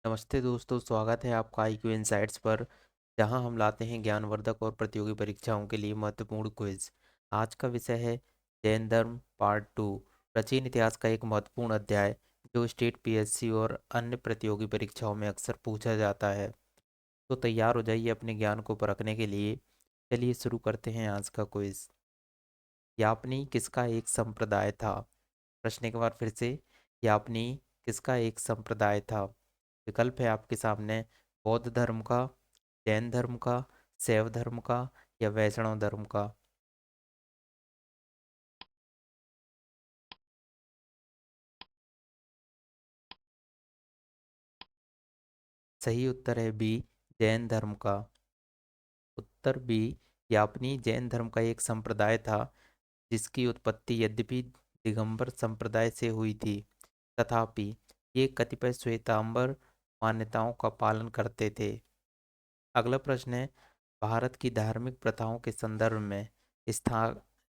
नमस्ते दोस्तों, स्वागत है आपका आईक्यू इनसाइट्स पर। जहां हम लाते हैं ज्ञानवर्धक और प्रतियोगी परीक्षाओं के लिए महत्वपूर्ण क्विज। आज का विषय है जैन धर्म पार्ट 2। प्राचीन इतिहास का एक महत्वपूर्ण अध्याय जो स्टेट पीएससी और अन्य प्रतियोगी परीक्षाओं में अक्सर पूछा जाता है। तो तैयार हो जाइए अपने ज्ञान को परखने के लिए। चलिए शुरू करते हैं आज का क्विज। यापनी किसका एक संप्रदाय था? प्रश्न एक बार फिर से। यापनी किसका एक संप्रदाय था? विकल्प है आपके सामने: बौद्ध धर्म का, जैन धर्म का, शैव धर्म का या वैष्णव धर्म का। सही उत्तर है बी, जैन धर्म का। उत्तर बी, यापनी जैन धर्म का एक संप्रदाय था जिसकी उत्पत्ति यद्यपि दिगंबर संप्रदाय से हुई थी, तथापि ये कतिपय श्वेतांबर मान्यताओं का पालन करते थे। अगला प्रश्न है: भारत की धार्मिक प्रथाओं के संदर्भ में स्था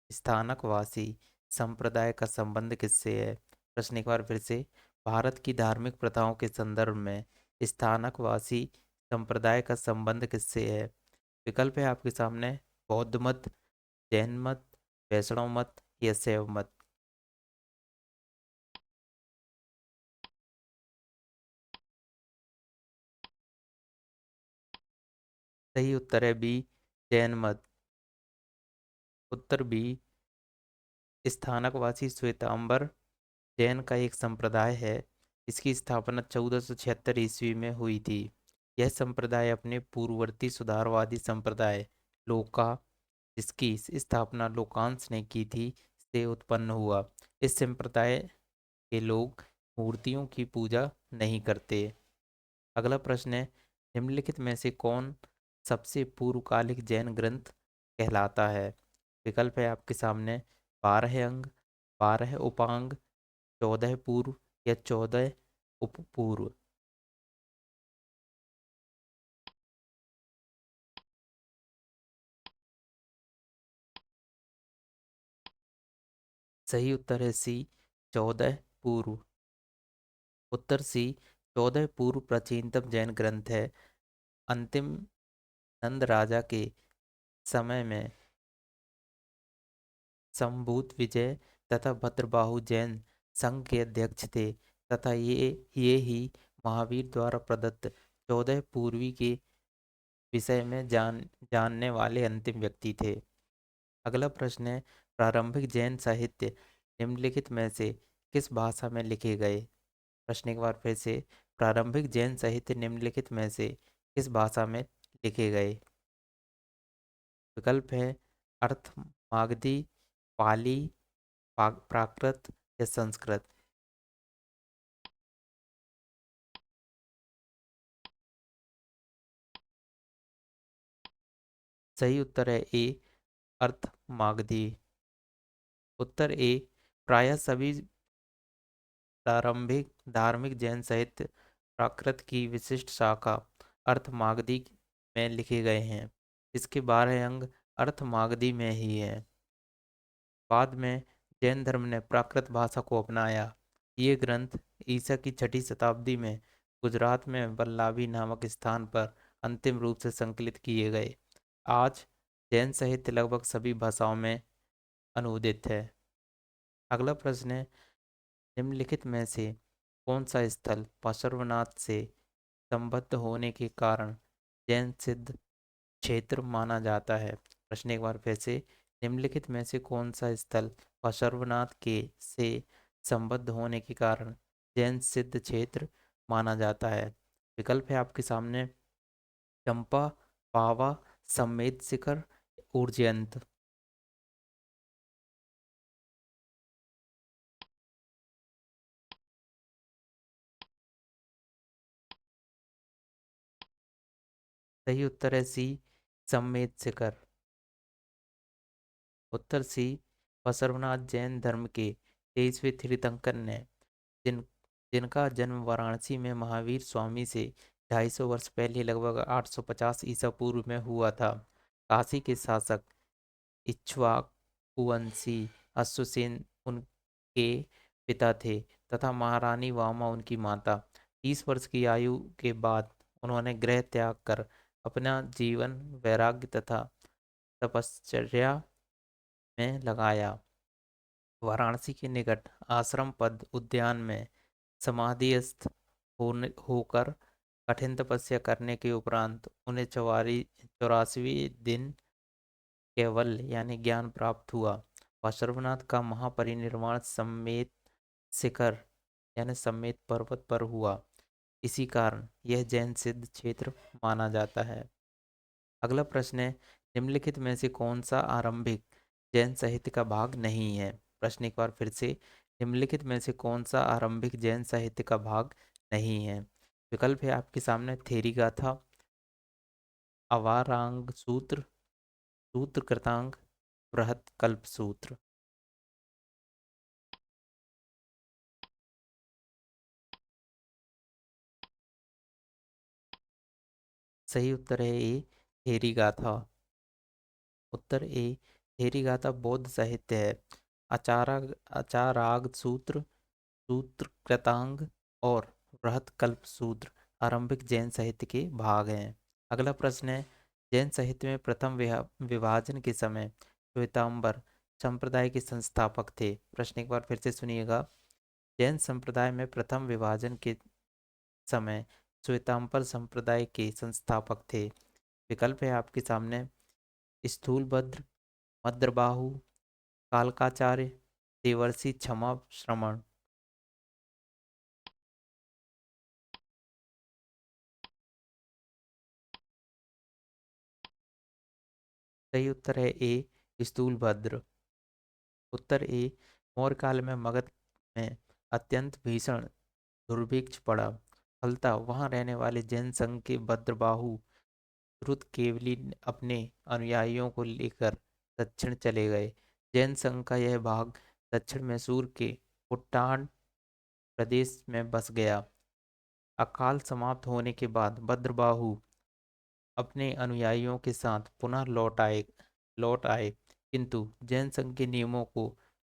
स्थानकवासी संप्रदाय का संबंध किससे है? प्रश्न एक बार फिर से। भारत की धार्मिक प्रथाओं के संदर्भ में स्थानकवासी संप्रदाय का संबंध किससे है? विकल्प है आपके सामने: बौद्ध मत, जैन मत, वैष्णव मत या शैव मत। सही उत्तर है बी, जैन मत। उत्तर बी, स्थानकवासी श्वेतांबर जैन का एक संप्रदाय है। इसकी स्थापना 1476 ईस्वी में हुई थी। यह संप्रदाय अपने पूर्ववर्ती सुधारवादी संप्रदाय लोका, जिसकी स्थापना लोकांस ने की थी, से उत्पन्न हुआ। इस संप्रदाय के लोग मूर्तियों की पूजा नहीं करते। अगला प्रश्न है: निम्नलिखित में से कौन सबसे पूर्वकालिक जैन ग्रंथ कहलाता है? विकल्प है आपके सामने: 12 अंग, 12 उपांग, 14 पूर्व या 14 उपपूर्व। सही उत्तर है सी, 14 पूर्व। उत्तर सी, 14 पूर्व प्राचीनतम जैन ग्रंथ है। अंतिम नंद राजा के समय में संभूत विजय तथा भद्रबाहु जैन संघ के अध्यक्ष थे, तथा ये ही महावीर द्वारा प्रदत्त 14 पूर्वी के विषय में जानने वाले अंतिम व्यक्ति थे। अगला प्रश्न है: प्रारंभिक जैन साहित्य निम्नलिखित में से किस भाषा में लिखे गए? प्रश्न एक बार फिर से। प्रारंभिक जैन साहित्य निम्नलिखित में से किस भाषा में लिखे गए? विकल्प है: अर्थ मागधी, पाली, प्राकृत या संस्कृत। सही उत्तर है ए, अर्थ मागधी। उत्तर ए, प्रायः सभी प्रारंभिक धार्मिक जैन साहित्य प्राकृत की विशिष्ट शाखा अर्थ मागधी में लिखे गए हैं। इसके 12 अंग अर्थ मागधी में ही हैं। बाद में जैन धर्म ने प्राकृत भाषा को अपनाया। ये ग्रंथ ईसा की 6ठी शताब्दी में गुजरात में वल्लाभी नामक स्थान पर अंतिम रूप से संकलित किए गए। आज जैन साहित्य लगभग सभी भाषाओं में अनुवादित है। अगला प्रश्न है: निम्नलिखित में से कौन सा स्थल पार्श्वनाथ से संबद्ध होने के कारण जैन सिद्ध क्षेत्र माना जाता है? प्रश्न एक बार फिर से। निम्नलिखित में से कौन सा स्थल पार्श्वनाथ के से संबद्ध होने के कारण जैन सिद्ध क्षेत्र माना जाता है? विकल्प है आपके सामने: चंपा, पावा, समेत शिखर, उज्जैन। सही उत्तर है सी, समेत शिखर। उत्तर सी, बसवनाथ जैन धर्म के 23वें तीर्थंकर ने जिन जिनका जन्म वाराणसी में महावीर स्वामी से 250 वर्ष पहले लगभग 850 ईसा पूर्व में हुआ था। काशी के शासक इक्ष्वाकुवंशी अश्वसेन उनके पिता थे, तथा महारानी वामा उनकी माता। 30 वर्ष की आयु के बाद उन्होंने गृह त्याग कर अपना जीवन वैराग्य तथा तपश्चर्या में लगाया। वाराणसी के निकट आश्रम पद उद्यान में समाधिस्थ होकर कठिन तपस्या करने के उपरांत उन्हें 84वें दिन कैवल्य यानी ज्ञान प्राप्त हुआ। पार्श्वनाथ का महापरिनिर्वाण समेत शिखर यानी समेत पर्वत पर हुआ। इसी कारण यह जैन सिद्ध क्षेत्र माना जाता है। अगला प्रश्न है, निम्नलिखित में से कौन सा आरंभिक जैन साहित्य का भाग नहीं है? प्रश्न एक बार फिर से, निम्नलिखित में से कौन सा आरंभिक जैन साहित्य का भाग नहीं है? विकल्प है आपके सामने, थेरी गाथा, अवारांग सूत्र, सूत्र कृतांग, बृहत कल्प सूत्र। सही उत्तर है ए, थेरी गाथा। उत्तर ए, थेरी गाथा बौद्ध साहित्य है। आचारा आचाराग सूत्र, सूत्र कृतांग और बृहत कल्प सूत्र आरंभिक जैन साहित्य के भाग हैं। अगला प्रश्न है, जैन साहित्य में प्रथम विभाजन के समय श्वेतांबर संप्रदाय के संस्थापक थे। प्रश्न एक बार फिर से सुनिएगा, जैन संप्रदाय में प्रथम विभाजन के समय श्वेतांबर संप्रदाय के संस्थापक थे। विकल्प है आपके सामने, स्थूलभद्र, मद्रबाहु, कालकाचार्य, देवर्षि क्षमा श्रमण। सही उत्तर है ए, स्थूलभद्र। उत्तर ए, मौर्य काल में मगध में अत्यंत भीषण दुर्भिक्ष पड़ा। फलतः वहां रहने वाले जैन संघ के भद्रबाहु द्रुत केवली अपने अनुयायियों को लेकर दक्षिण चले गए। जैन संघ का यह भाग दक्षिण मैसूर के कुट्टान प्रदेश में बस गया। अकाल समाप्त होने के बाद भद्रबाहु अपने अनुयायियों के साथ पुनः लौट आए, किंतु जैन संघ के नियमों को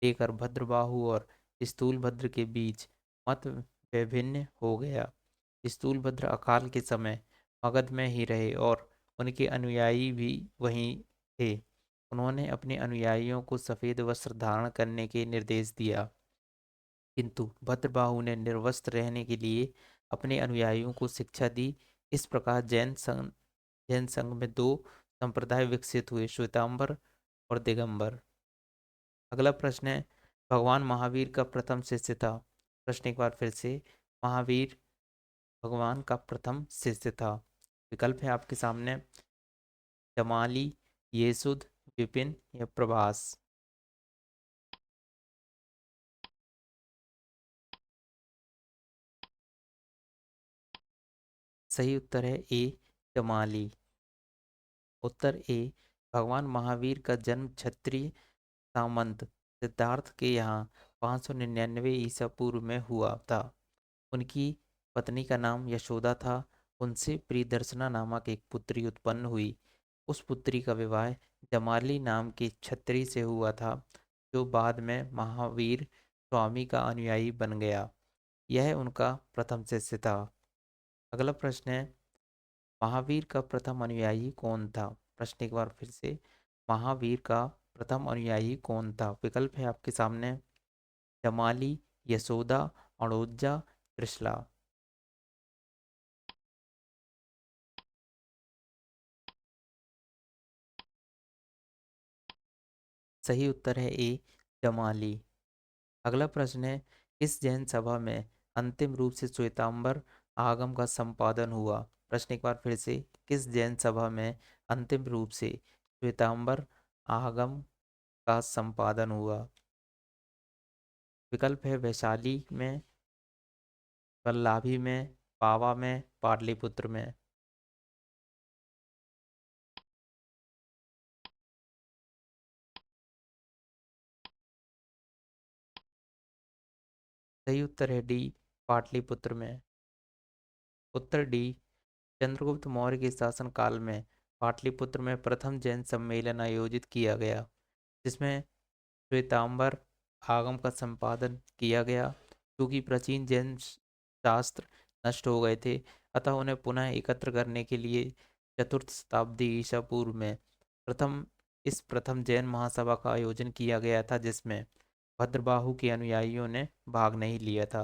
लेकर भद्रबाहु और स्थूलभद्र के बीच मत वैभिन्न हो गया। स्थूलभद्र अकाल के समय मगध में ही रहे और उनके अनुयायी भी वहीं थे। उन्होंने अपने अनुयायियों को सफ़ेद वस्त्र धारण करने के निर्देश दिया, किंतु भद्रबाहु ने निर्वस्त्र रहने के लिए अपने अनुयायियों को शिक्षा दी। इस प्रकार जैन संघ में दो संप्रदाय विकसित हुए, श्वेतांबर और दिगंबर। अगला प्रश्न है, भगवान महावीर का प्रथम शिष्य था। प्रश्न एक बार फिर से, महावीर भगवान का प्रथम शिष्य था। विकल्प है आपके सामने, जमाली, येसुद, विपिन या प्रभास। सही उत्तर है ए, जमाली। उत्तर ए, भगवान महावीर का जन्म क्षत्रिय सामंत सिद्धार्थ के यहाँ 599 ईसा पूर्व में हुआ था। उनकी पत्नी का नाम यशोदा था। उनसे प्रियदर्शना नामक एक पुत्री उत्पन्न हुई। उस पुत्री का विवाह जमाली नाम के क्षत्रिय से हुआ था, जो बाद में महावीर स्वामी का अनुयायी बन गया। यह उनका प्रथम शिष्य था। अगला प्रश्न है, महावीर का प्रथम अनुयायी कौन था? प्रश्न एक बार फिर से, महावीर का प्रथम अनुयायी कौन था? विकल्प है आपके सामने, जमाली, यशोदा, अणुजा, त्रिशला। सही उत्तर है ए, जमाली। अगला प्रश्न है, किस जैन सभा में अंतिम रूप से श्वेतांबर आगम का संपादन हुआ? प्रश्न एक बार फिर से, किस जैन सभा में अंतिम रूप से श्वेतांबर आगम का संपादन हुआ? विकल्प है, वैशाली में, वल्लभी में, पावा में, पाटलिपुत्र में। सही उत्तर है डी, पाटलिपुत्र में। उत्तर डी, चंद्रगुप्त मौर्य के शासनकाल में पाटलिपुत्र में प्रथम जैन सम्मेलन आयोजित किया गया, जिसमें श्वेतांबर आगम का संपादन किया गया। क्योंकि प्राचीन जैन शास्त्र नष्ट हो गए थे, अतः उन्हें पुनः एकत्र करने के लिए चतुर्थ शताब्दी ईसा पूर्व में प्रथम प्रथम जैन महासभा का आयोजन किया गया था, जिसमें भद्रबाहु के अनुयायियों ने भाग नहीं लिया था।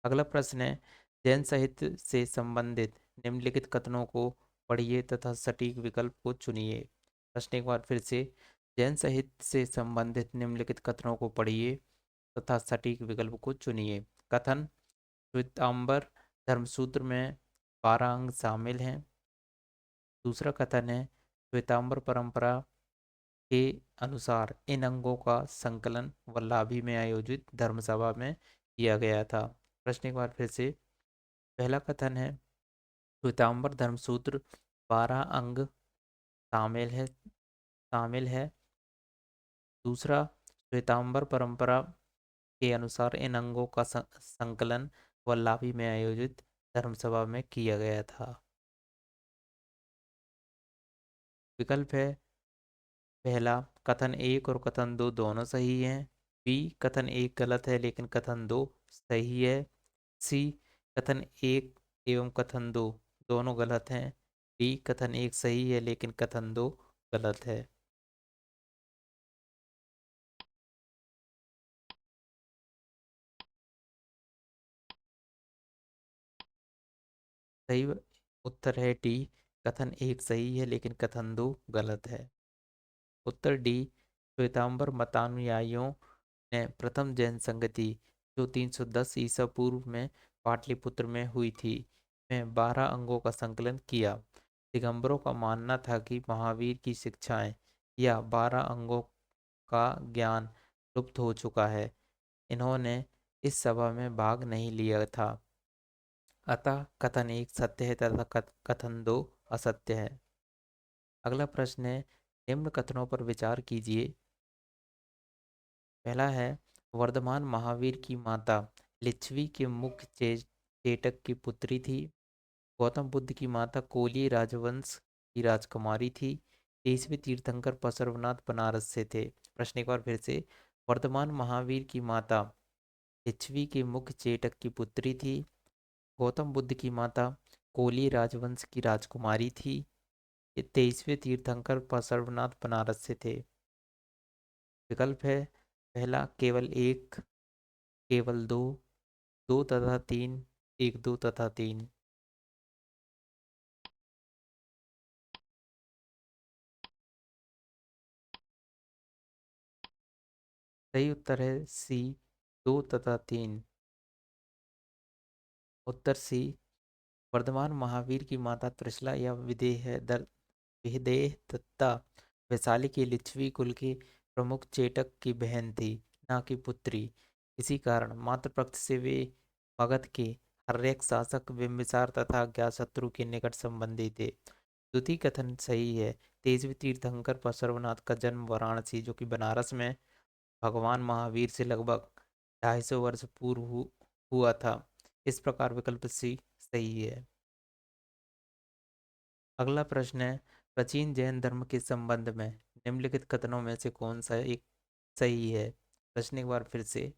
अगला प्रश्न है, जैन साहित्य से संबंधित निम्नलिखित कथनों को पढ़िए तथा सटीक विकल्प को चुनिए। प्रश्न एक बार फिर से, जैन साहित्य से संबंधित निम्नलिखित कथनों को पढ़िए तथा सटीक विकल्प को चुनिए। कथन, श्वेतांबर धर्मसूत्र में 12 अंग शामिल हैं। दूसरा कथन है, श्वेतांबर परंपरा के अनुसार इन अंगों का संकलन वल्लभी में आयोजित धर्मसभा में किया गया था। प्रश्न एक बार फिर से, पहला कथन है, श्वेतांबर धर्मसूत्र 12 अंग शामिल है। दूसरा, श्वेतांबर परंपरा के अनुसार इन अंगों का संकलन वल्लभी में आयोजित धर्मसभा में किया गया था। विकल्प है, पहला, कथन एक और कथन दो दोनों सही हैं। बी, कथन एक गलत है लेकिन कथन दो सही है। सी, कथन एक एवं कथन दो दोनों गलत हैं। डी, कथन एक सही है लेकिन कथन दो गलत है। सही उत्तर है डी, कथन एक सही है लेकिन कथन दो गलत है। उत्तर डी, श्वेतांबर मतानुयायियों ने प्रथम जैन संगति, जो 310 ईसा पूर्व में पाटलिपुत्र में हुई थी, में 12 अंगों का संकलन किया। दिगंबरों का मानना था कि महावीर की शिक्षाएं या 12 अंगों का ज्ञान लुप्त हो चुका है। इन्होंने इस सभा में भाग नहीं लिया था, अतः कथन एक सत्य है तथा कथन दो असत्य है। अगला प्रश्न है, निम्न कथनों पर विचार कीजिए। पहला है, वर्धमान महावीर की माता लिच्छवी के मुख्य चेटक की पुत्री थी। गौतम बुद्ध की माता कोली राजवंश की राजकुमारी थी। 23वें तीर्थंकर पशुपतिनाथ बनारस से थे। प्रश्न एक बार फिर से, वर्धमान महावीर की माता लिच्छवी के मुख्य चेटक की पुत्री थी। गौतम बुद्ध की माता कोली राजवंश की राजकुमारी थी। ये 23वें तीर्थंकर पशुपतिनाथ बनारस से थे। विकल्प है, पहला केवल एक, केवल दो, दो तथा तीन, एक दो तथा तीन। सही उत्तर है सी, दो तथा तीन। उत्तर सी, वर्धमान महावीर की माता त्रिशला या विदेह दत्ता वैशाली की लिच्छवी कुल की प्रमुख चेटक की बहन थी, न कि पुत्री। इसी कारण मातृपक्ष से वे मगध के हर्यक शासक बिंबिसार तथा अज्ञातशत्रु के निकट संबंधी थे। द्वितीय कथन सही है। तेजवी तीर्थंकर पशुपतिनाथ का जन्म वाराणसी, जो कि बनारस में, भगवान महावीर से लगभग 250 वर्ष पूर्व हुआ था। इस प्रकार विकल्प सी सही है। अगला प्रश्न है, प्राचीन जैन धर्म के संबंध में निम्नलिखित कथनों में से कौन सा एक सही है। प्रश्न एक बार फिर से,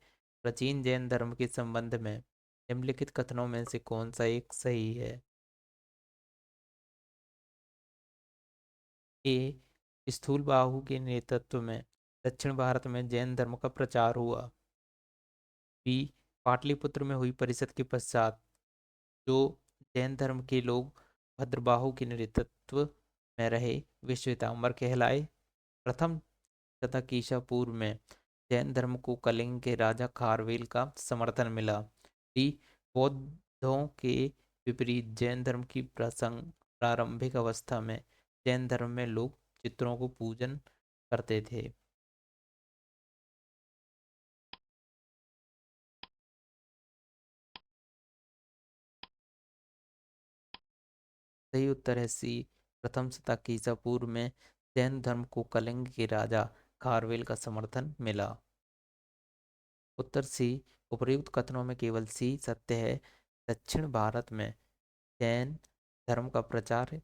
प्राचीन जैन धर्म के संबंध में निम्नलिखित कथनों में से कौन सा एक सही है। ए, स्थूल बाहु के नेतृत्व में दक्षिण भारत में जैन धर्म का प्रचार हुआ। बी, पाटलिपुत्र में हुई परिषद के पश्चात जो जैन धर्म के लोग भद्रबाहु के नेतृत्व में रहे, वे श्वेतांबर कहलाए। प्रथम तथा ईसा पूर्व में जैन धर्म को कलिंग के राजा खारवेल का समर्थन मिला। डी, बौद्धों के विपरीत जैन धर्म की प्रारंभिक अवस्था में जैन धर्म में लोग चित्रों को पूजन करते थे। सही उत्तर है सी, प्रथम शतक ईसा पूर्व में जैन धर्म को कलिंग के राजा खारवेल का समर्थन मिला। उत्तर सी, उपर्युक्त कथनों में केवल सी सत्य है। दक्षिण भारत में जैन धर्म का प्रचार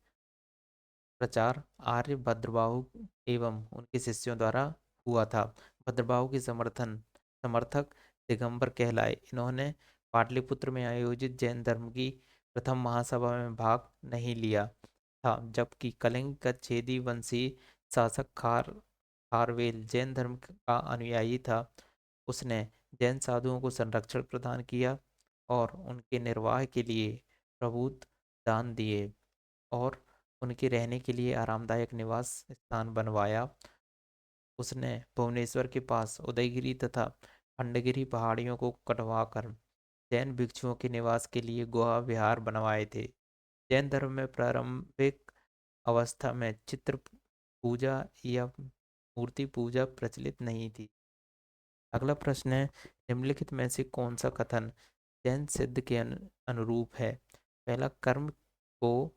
प्रचार आर्य भद्रबाहु एवं उनके शिष्यों द्वारा हुआ था। भद्रबाहु के समर्थक दिगंबर कहलाए। इन्होंने पाटलिपुत्र में आयोजित जैन धर्म की प्रथम महासभा में भाग नहीं लिया था, जबकि कलिंग का छेदी वंशी शासक खारवेल जैन धर्म का अनुयायी था। उसने जैन साधुओं को संरक्षण प्रदान किया और उनके निर्वाह के लिए प्रभुत दान दिए और उनके रहने के लिए आरामदायक निवास स्थान बनवाया। उसने भुवनेश्वर के पास उदयगिरी तथा खंडगिरी पहाड़ियों को कटवाकर जैन भिक्षुओं के निवास के लिए गुहा विहार बनवाए थे। जैन धर्म में प्रारंभिक अवस्था में चित्र पूजा या मूर्ति पूजा प्रचलित नहीं थी। अगला प्रश्न है, निम्नलिखित में से कौन सा कथन जैन सिद्ध के अनुरूप है? पहला, कर्म को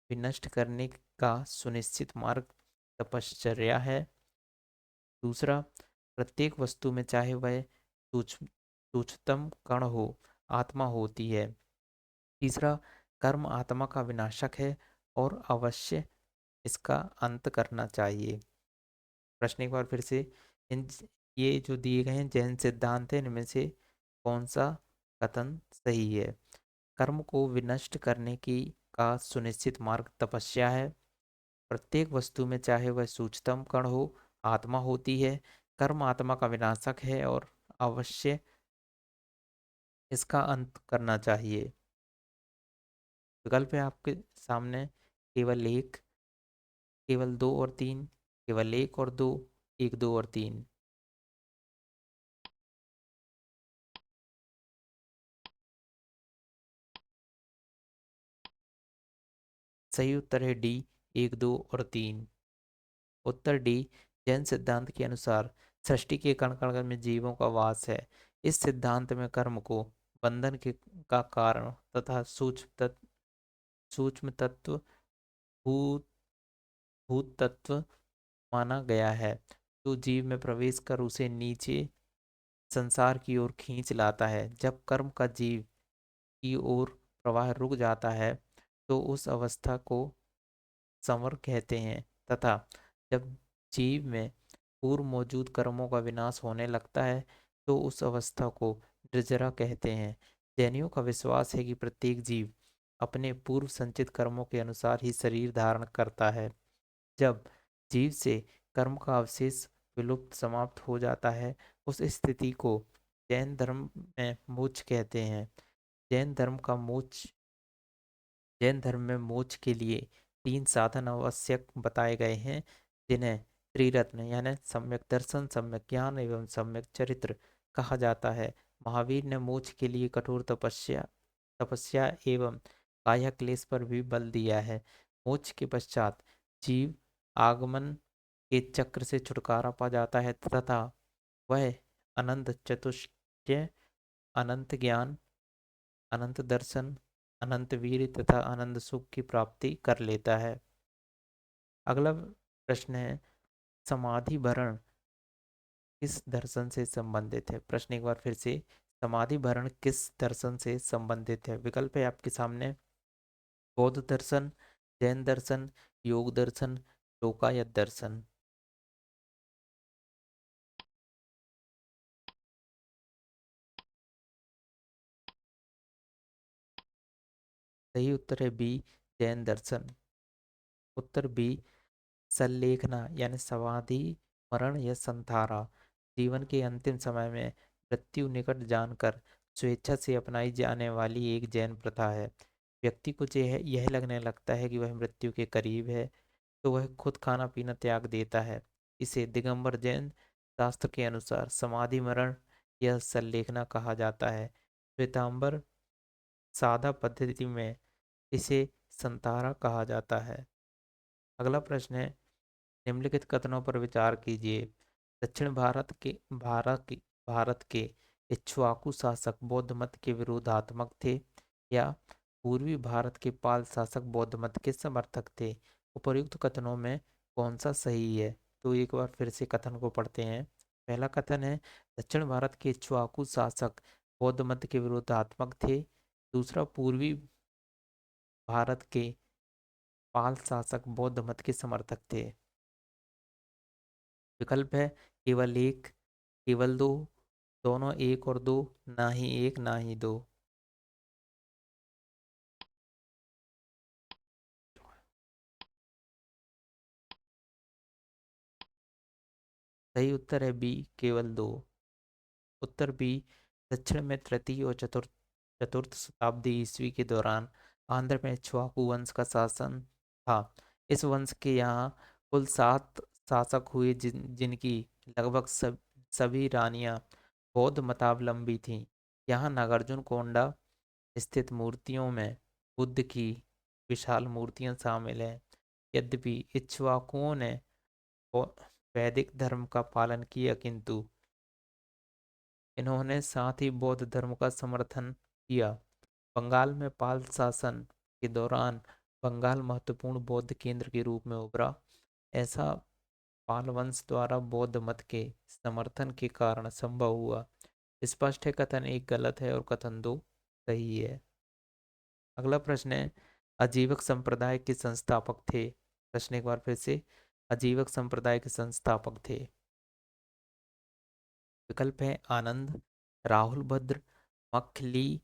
विनष्ट करने का सुनिश्चित मार्ग तपश्चर्या है। दूसरा, प्रत्येक वस्तु में चाहे वह सूक्ष्मतम कण हो, आत्मा होती है। तीसरा, कर्म आत्मा का विनाशक है और अवश्य इसका अंत करना चाहिए। प्रश्न एक बार फिर से, इन ये जो दिए गए हैं जैन सिद्धांत है, इनमें से कौन सा कथन सही है? कर्म को विनष्ट करने की का सुनिश्चित मार्ग तपस्या है। प्रत्येक वस्तु में चाहे वह सूक्ष्मतम कण हो, आत्मा होती है। कर्म आत्मा का विनाशक है और अवश्य इसका अंत करना चाहिए। विकल्प है आपके सामने, केवल एक, केवल दो और तीन, केवल एक और दो, एक, दो और तीन। सही उत्तर है डी, एक, दो और तीन। उत्तर डी, जैन सिद्धांत के अनुसार सृष्टि के कण कण में जीवों का वास है। इस सिद्धांत में कर्म को बंधन के का कारण तथा सूक्ष्म तत्व भूत भूत तत्व माना गया है, जो जीव में प्रवेश कर उसे नीचे संसार की ओर खींच लाता है। जब कर्म का जीव की ओर प्रवाह रुक जाता है तो उस अवस्था को संवर कहते हैं, तथा जब जीव में पूर्व मौजूद कर्मों का विनाश होने लगता है तो उस अवस्था को निर्जरा कहते हैं। जैनियों का विश्वास है कि प्रत्येक जीव अपने पूर्व संचित कर्मों के अनुसार ही शरीर धारण करता है। जब जीव से कर्म का अवशेष विलुप्त समाप्त हो जाता है, उस स्थिति को जैन धर्म में मोक्ष कहते हैं। जैन धर्म का मोक्ष जैन धर्म में मोक्ष के लिए तीन साधन आवश्यक बताए गए हैं, जिन्हें त्रिरत्न यानी सम्यक दर्शन, सम्यक ज्ञान एवं सम्यक चरित्र कहा जाता है। महावीर ने मोक्ष के लिए कठोर तपस्या तपस्या एवं काया क्लेश पर भी बल दिया है। मोक्ष के पश्चात जीव आगमन के चक्र से छुटकारा पा जाता है तथा वह अनंत चतुष्टय, अनंत ज्ञान, अनंत दर्शन, अनंत वीर तथा अनंत सुख की प्राप्ति कर लेता है। अगला प्रश्न है, समाधि भरण किस दर्शन से संबंधित है? प्रश्न एक बार फिर से, समाधि भरण किस दर्शन से संबंधित है? विकल्प है आपके सामने, बौद्ध दर्शन, जैन दर्शन, योग दर्शन, लोकायत दर्शन। सही उत्तर है बी, जैन दर्शन। उत्तर बी, संलेखना यानी समाधि मरण या संधारा जीवन के अंतिम समय में मृत्यु निकट जानकर स्वेच्छा से अपनाई जाने वाली एक जैन प्रथा है। व्यक्ति को यह लगने लगता है कि वह मृत्यु के करीब है तो वह खुद खाना पीना त्याग देता है। इसे दिगंबर जैन शास्त्र के अनुसार समाधि मरण या संलेखना कहा जाता है। श्वेतांबर सादा पद्धति में इसे संतारा कहा जाता है। अगला प्रश्न है, निम्नलिखित कथनों पर विचार कीजिए। दक्षिण भारत के इक्ष्वाकु शासक बौद्ध मत के विरोधात्मक थे या पूर्वी भारत के पाल शासक बौद्ध मत के समर्थक थे? उपर्युक्त कथनों में कौन सा सही है? तो एक बार फिर से कथन को पढ़ते हैं। पहला कथन है, दक्षिण भारत के इक्ष्वाकु शासक बौद्ध मत के विरोधात्मक थे। दूसरा, पूर्वी भारत के पाल शासक बौद्ध मत के समर्थक थे। विकल्प है केवल एक, केवल दो, दोनों एक और दो, ना ही एक ना ही दो। सही उत्तर है बी, केवल दो। उत्तर बी, दक्षिण में तृतीय और चतुर्थ चतुर्थ शताब्दी ईस्वी के दौरान आंध्र में इक्ष्वाकु वंश का शासन था। इस वंश के यहाँ कुल 7 शासक हुए, जिनकी लगभग सभी रानियां बौद्ध मतावलंबी थीं। यहाँ नागार्जुन कोंडा स्थित मूर्तियों में बुद्ध की विशाल मूर्तियां शामिल हैं। यद्यपि इक्ष्वाकुओं ने बौ- वैदिक धर्म का पालन किया, किंतु इन्होंने साथ ही बौद्ध धर्म का समर्थन किया। बंगाल में पाल शासन के दौरान बंगाल महत्वपूर्ण बौद्ध केंद्र के रूप में उभरा। ऐसा पाल वंश द्वारा बौद्ध मत के समर्थन के कारण संभव हुआ। स्पष्ट है कथन एक गलत है और कथन दो सही है। अगला प्रश्न है, अजीवक संप्रदाय के संस्थापक थे। प्रश्न एक बार फिर से, अजीवक संप्रदाय के संस्थापक थे। विकल्प है आनंद, राहुल भद्र, मखली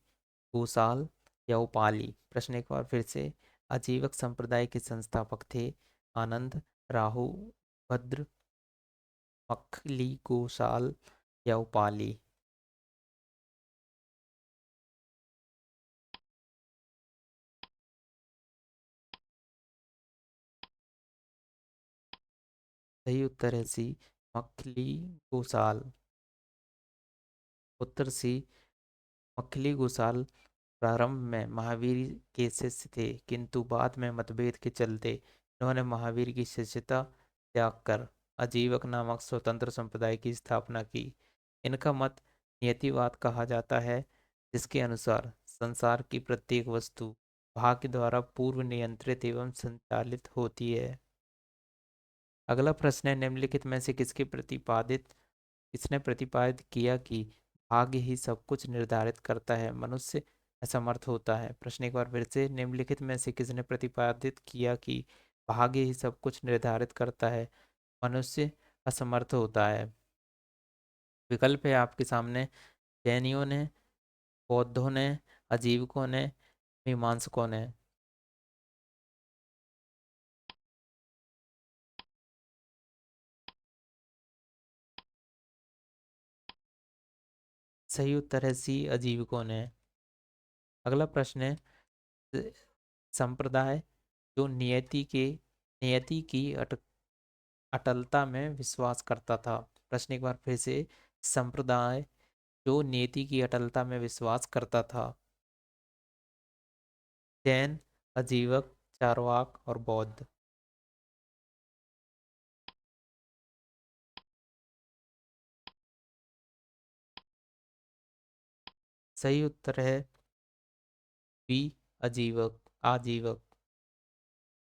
गोसाल या उपाली। प्रश्न एक बार फिर से, अजीवक संप्रदाय के संस्थापक थे आनंद, राहु भद्र, मखली गोसाल या उपाली। सही उत्तर है सी, मखली गोसाल। उत्तर सी, मखली गोसाल प्रारंभ में महावीर के शिष्य थे, किंतु बाद में मतभेद के चलते इन्होंने महावीर की शिष्यता त्याग कर अजीवक नामक स्वतंत्र संप्रदाय की स्थापना की। इनका मत नियतिवाद कहा जाता है, जिसके अनुसार संसार की प्रत्येक वस्तु भाग्य द्वारा पूर्व नियंत्रित एवं संचालित होती है। अगला प्रश्न है, निम्नलिखित में से किसने प्रतिपादित किया कि भाग्य ही सब कुछ निर्धारित करता है, मनुष्य असमर्थ होता है। प्रश्न एक बार फिर से, निम्नलिखित में से किसने प्रतिपादित किया कि भाग्य ही सब कुछ निर्धारित करता है, मनुष्य असमर्थ होता है। विकल्प है आपके सामने, जैनियों ने, बौद्धों ने, अजीवकों ने, मीमांसकों ने। सही उत्तर है सी, अजीवकों ने। अगला प्रश्न है, संप्रदाय जो नियति की अटलता में विश्वास करता था। प्रश्न एक बार फिर से, संप्रदाय जो नियति की अटलता में विश्वास करता था। जैन, अजीवक, चारवाक और बौद्ध। सही उत्तर है बी, अजीवक, आजीवक।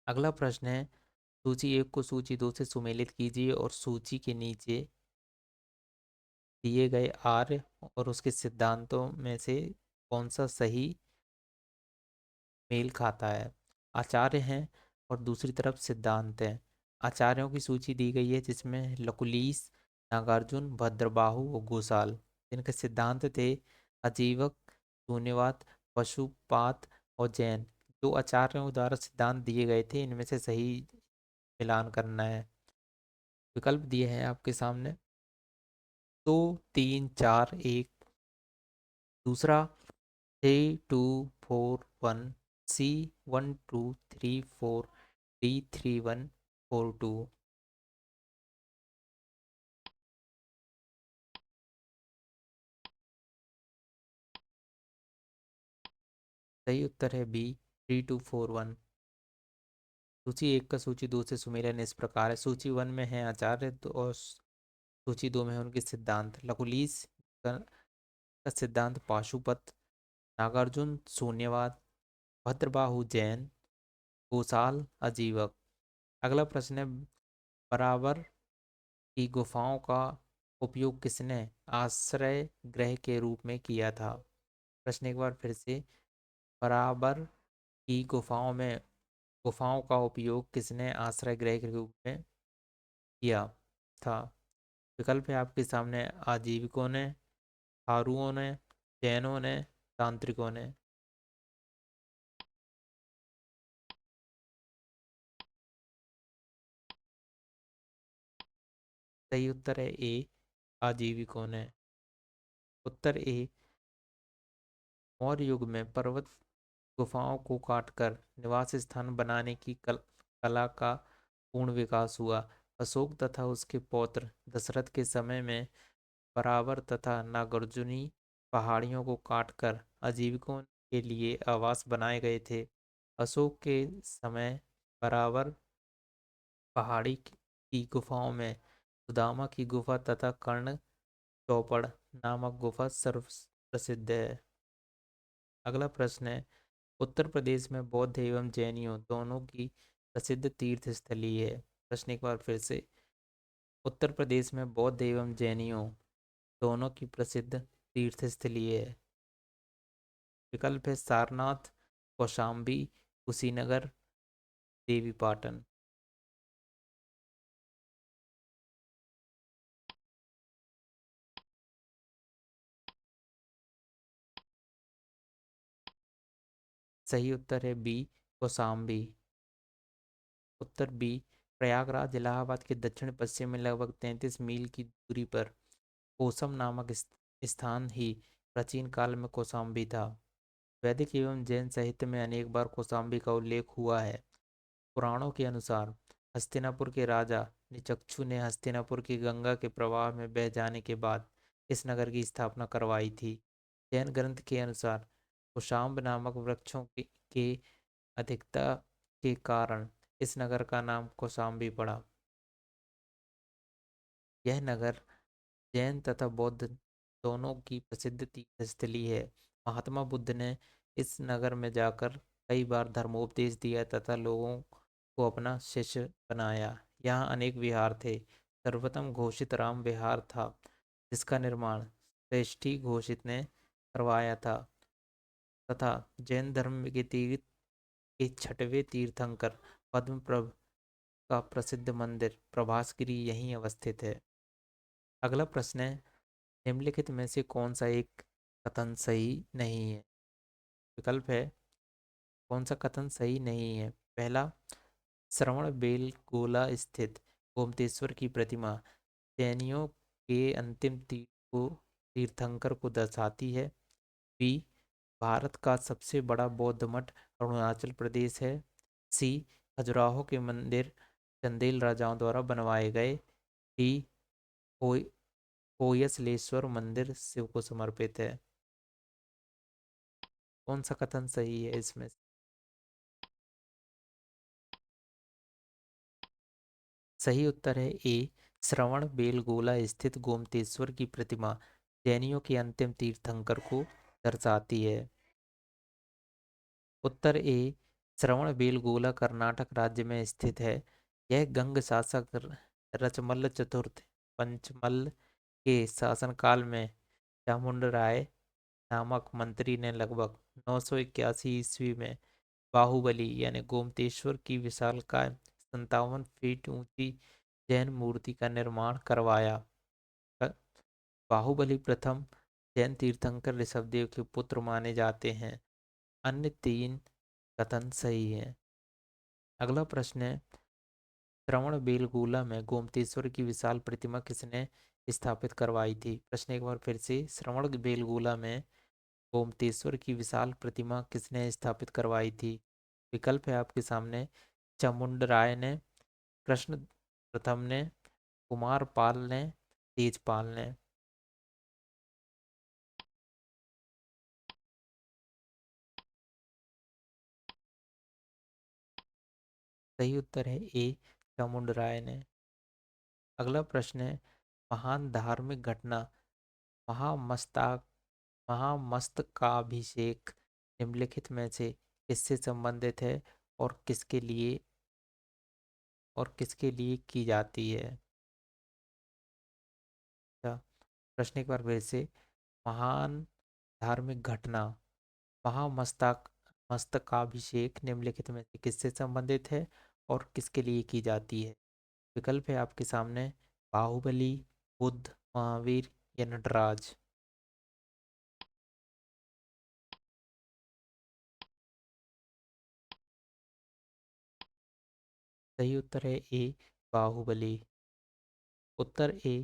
अगला प्रश्न है, सूची एक को सूची दो से सुमेलित कीजिए और सूची के नीचे दिए गए आर्य और उसके सिद्धांतों में से कौन सा सही मेल खाता है। आचार्य हैं और दूसरी तरफ सिद्धांत हैं। आचार्यों की सूची दी गई है, जिसमें लकुलीस, नागार्जुन, भद्रबाहु और घोषाल। जिनके सिद्धांत थे अजीवक, शून्यवाद, पशुपात और जैन। जो आचार्यों द्वारा सिद्धांत दिए गए थे, इनमें से सही मिलान करना है। विकल्प दिए हैं आपके सामने, 2 3 4 1। दूसरा, 3 2 4 1। सी, 1 2 3 4। डी, 3 1 4 2। सही उत्तर है बी, 3 2 4 1। सूची एक का सूची दो से सुमेलन इस प्रकार है। सूची वन में है आचार्य, और सूची दो में है उनके सिद्धांत। लकुलीस का सिद्धांत पाशुपत, नागार्जुन शून्यवाद, भद्रबाहु जैन, गोसाल अजीवक। अगला प्रश्न है, बराबर की गुफाओं का उपयोग किसने आश्रय गृह के रूप में किया था। प्रश्न एक बार फिर से, बराबर की गुफाओं का उपयोग किसने आश्रय गृह के रूप में किया था। विकल्प है आपके सामने, आजीविकों ने, थारुओं ने, जैनों ने, तांत्रिकों ने? सही उत्तर है ए, आजीविकों ने। उत्तर ए, मौर्य युग में पर्वत गुफाओं को काटकर निवास स्थान बनाने की कला का पूर्ण विकास हुआ। अशोक तथा उसके पौत्र दशरथ के समय में बराबर तथा नागार्जुनी पहाड़ियों को काटकर आजीविकों के लिए आवास बनाए गए थे। अशोक के समय बराबर पहाड़ी की गुफाओं में सुदामा की गुफा तथा कर्ण चौपड़ नामक गुफा सर्व प्रसिद्ध है। अगला प्रश्न है, उत्तर प्रदेश में बौद्ध एवं जैनियों दोनों की प्रसिद्ध तीर्थ स्थली है। प्रश्न एक बार फिर से, उत्तर प्रदेश में बौद्ध एवं जैनियों दोनों की प्रसिद्ध तीर्थ स्थली है। विकल्प है सारनाथ, कौशाम्बी, कुशीनगर, देवीपाटन। सही उत्तर है बी, कौशाम्बी। उत्तर बी, प्रयागराज इलाहाबाद के दक्षिण पश्चिम में लगभग 33 मील की दूरी पर कोसम नामक स्थान ही प्राचीन काल में कौशाम्बी था। वैदिक एवं जैन साहित्य में अनेक बार कौशाम्बी का उल्लेख हुआ है। पुराणों के अनुसार हस्तिनापुर के राजा निचक्षु ने हस्तिनापुर की गंगा के प्रवाह में बह जाने के बाद इस नगर की स्थापना करवाई थी। जैन ग्रंथ के अनुसार कुशाम्ब नामक वृक्षों के अधिकता के कारण इस नगर का नाम कौशाम्बी पड़ा। यह नगर जैन तथा बौद्ध दोनों की प्रसिद्ध तीर्थस्थली है। महात्मा बुद्ध ने इस नगर में जाकर कई बार धर्मोपदेश दिया तथा लोगों को अपना शिष्य बनाया। यहाँ अनेक विहार थे। सर्वप्रथम घोषित राम विहार था, जिसका निर्माण श्रेष्ठी घोषित ने करवाया था, तथा जैन धर्म के तीर्थ के छठवें तीर्थंकर पद्मप्रभ का प्रसिद्ध मंदिर प्रभासगिरी यहीं अवस्थित है। अगला प्रश्न है, निम्नलिखित में से कौन सा एक कथन सही नहीं है? विकल्प है, कौन सा कथन सही नहीं है? पहला, श्रवण बेलगोला स्थित गोमतेश्वर की प्रतिमा जैनियों के अंतिम तीर्थंकर को दर्शाती है। बी, भारत का सबसे बड़ा बौद्ध मठ अरुणाचल प्रदेश है। सी, खजुराहो के मंदिर चंदेल राजाओं द्वारा बनवाए गए। डी, कोयसलेश्वर मंदिर शिव को समर्पित है। कौन सा कथन सही है इसमें से? सही उत्तर है ए, श्रवण बेलगोला स्थित गोमतेश्वर की प्रतिमा जैनियों के अंतिम तीर्थंकर को दर्शाती है। उत्तर ए, श्रवण बेलगोला कर्नाटक राज्य में स्थित है। यह गंग शासक रचमल्ल चतुर्थ पंचमल्ल के शासनकाल में चामुंडराय नामक मंत्री ने लगभग 981 ईस्वी में बाहुबली यानी गोमतेश्वर की विशालकाय 57 फीट ऊंची जैन मूर्ति का निर्माण करवाया। बाहुबली प्रथम जैन तीर्थंकर ऋषभदेव के पुत्र माने जाते हैं। अन्य तीन कथन सही हैं। अगला प्रश्न है, श्रवण बेलगोला में गोमतेश्वर की विशाल प्रतिमा किसने स्थापित करवाई थी? प्रश्न एक बार फिर से, श्रवण बेलगोला में गोमतेश्वर की विशाल प्रतिमा किसने स्थापित करवाई थी? विकल्प है आपके सामने, चामुंडराय ने, कृष्ण प्रथम ने, कुमार पाल ने, तेजपाल ने। सही उत्तर है ए, चामुंडराय ने। अगला प्रश्न है, महान धार्मिक घटना महामस्ता महामस्तकाभिषेक निम्नलिखित में से किससे संबंधित है और किसके लिए की जाती है? अच्छा, प्रश्न एक बार फिर से, महान धार्मिक घटना महामस्तक मस्तकाभिषेक निम्नलिखित में से किससे संबंधित है और किसके लिए की जाती है? विकल्प है आपके सामने, बाहुबली, बुद्ध, महावीर या नटराज। सही उत्तर है ए, बाहुबली। उत्तर ए,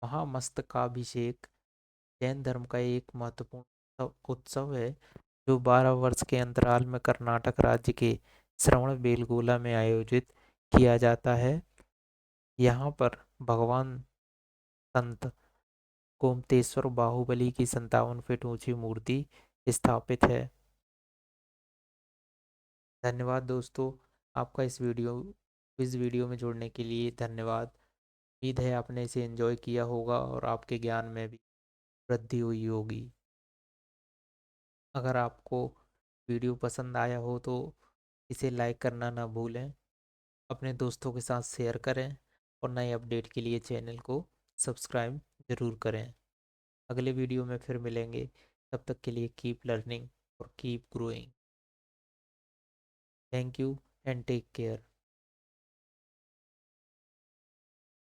महामस्तकाभिषेक जैन धर्म का एक महत्वपूर्ण उत्सव है जो 12 वर्ष के अंतराल में कर्नाटक राज्य के श्रवण बेलगोला में आयोजित किया जाता है। यहाँ पर भगवान संत गोमतेश्वर बाहुबली की 57 फीट ऊंची मूर्ति स्थापित है। धन्यवाद दोस्तों, आपका इस वीडियो में जुड़ने के लिए धन्यवाद। उम्मीद है आपने इसे एंजॉय किया होगा और आपके ज्ञान में भी वृद्धि हुई होगी। अगर आपको वीडियो पसंद आया हो तो इसे लाइक करना ना भूलें, अपने दोस्तों के साथ शेयर करें और नए अपडेट के लिए चैनल को सब्सक्राइब ज़रूर करें। अगले वीडियो में फिर मिलेंगे, तब तक के लिए कीप लर्निंग और keep growing. Thank you and take care.